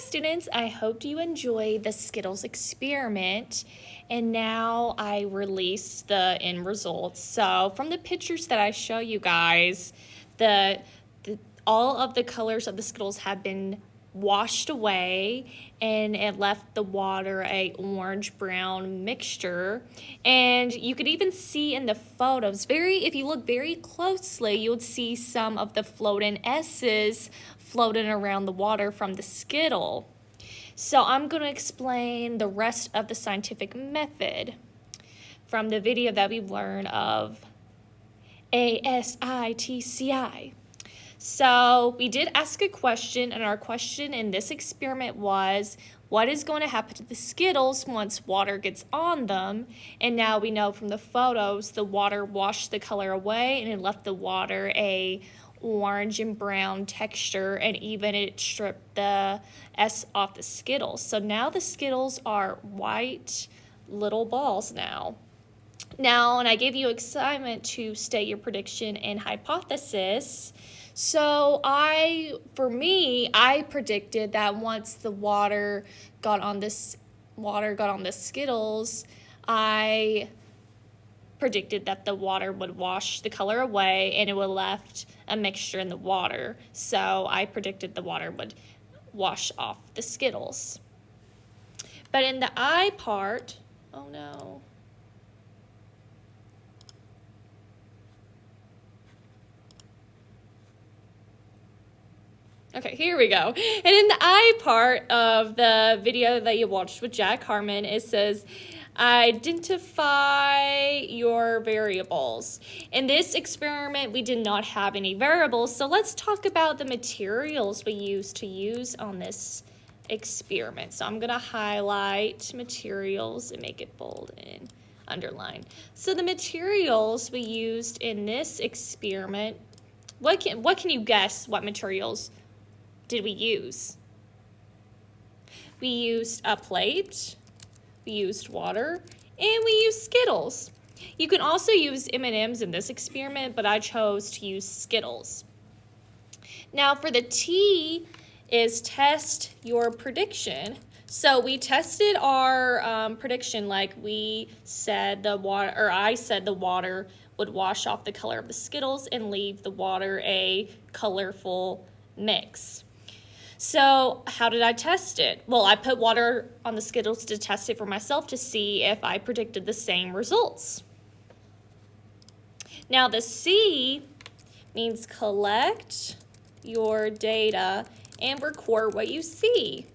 students, I hope you enjoyed the Skittles experiment, and now I release the end results. So from the pictures that I show you guys, all of the colors of the Skittles have been washed away, and it left the water a orange brown mixture. And you could even see in the photos, if you look very closely, you would see some of the floating S's floating around the water from the Skittle. So I'm going to explain the rest of the scientific method from the video that we've learned of ASITCI. So we did ask a question, and our question in this experiment was, what is going to happen to the Skittles once water gets on them? And now we know from the photos, the water washed the color away, and it left the water a orange and brown texture, and even it stripped the S off the Skittles. So now the Skittles are white little balls now. And I gave you assignment to state your prediction and hypothesis. So I predicted that once the water got on the Skittles, I predicted that the water would wash the color away and it would left a mixture in the water. So I predicted the water would wash off the Skittles. But in the I part, oh no. Okay, here we go. And in the I part of the video that you watched with Jack Harmon, it says, identify your variables. In this experiment, we did not have any variables, so let's talk about the materials we used on this experiment. So I'm going to highlight materials and make it bold and underline. So the materials we used in this experiment, what can you guess what materials did we use? We used a plate, we used water, and we used Skittles. You can also use M&Ms in this experiment, but I chose to use Skittles. Now for the T is test your prediction. So we tested our prediction, like we said I said the water would wash off the color of the Skittles and leave the water a colorful mix. So how did I test it? Well, I put water on the Skittles to test it for myself to see if I predicted the same results. Now the C means collect your data and record what you see.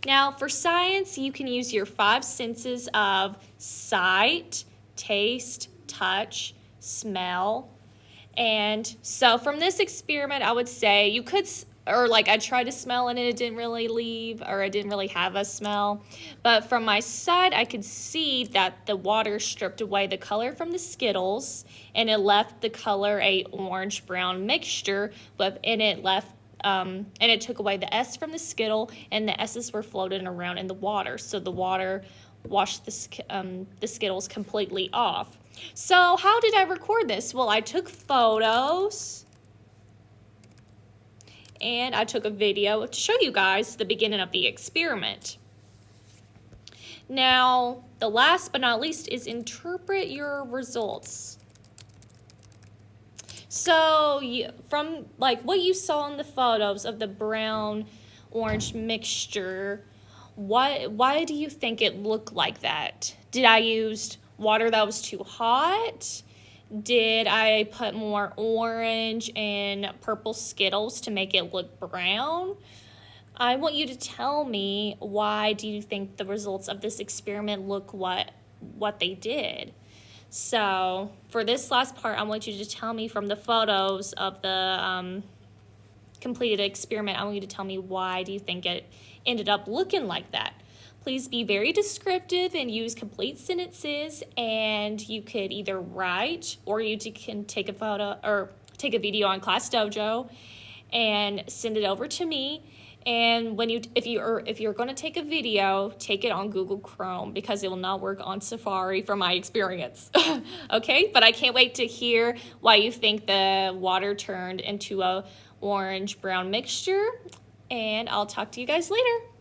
Now for science, you can use your 5 senses of sight, taste, touch, smell. And so from this experiment, I would say you could, I tried to smell and it didn't really leave, or I didn't really have a smell. But from my side, I could see that the water stripped away the color from the Skittles, and it left the color a orange-brown mixture, and it took away the S from the Skittle, and the S's were floating around in the water. So the water washed the Skittles completely off. So how did I record this? Well, I took photos, and I took a video to show you guys the beginning of the experiment. Now, the last but not least is interpret your results. So from what you saw in the photos of the brown orange mixture, why do you think it looked like that? Did I use water that was too hot? Did I put more orange and purple Skittles to make it look brown? I want you to tell me, why do you think the results of this experiment look what they did? So for this last part, I want you to tell me from the photos of the completed experiment, I want you to tell me, why do you think it ended up looking like that? Please be very descriptive and use complete sentences, and you could either write, or you can take a photo or take a video on Class Dojo and send it over to me. And if you're going to take a video, take it on Google Chrome, because it will not work on Safari from my experience. Okay, but I can't wait to hear why you think the water turned into a orange-brown mixture. and I'll talk to you guys later.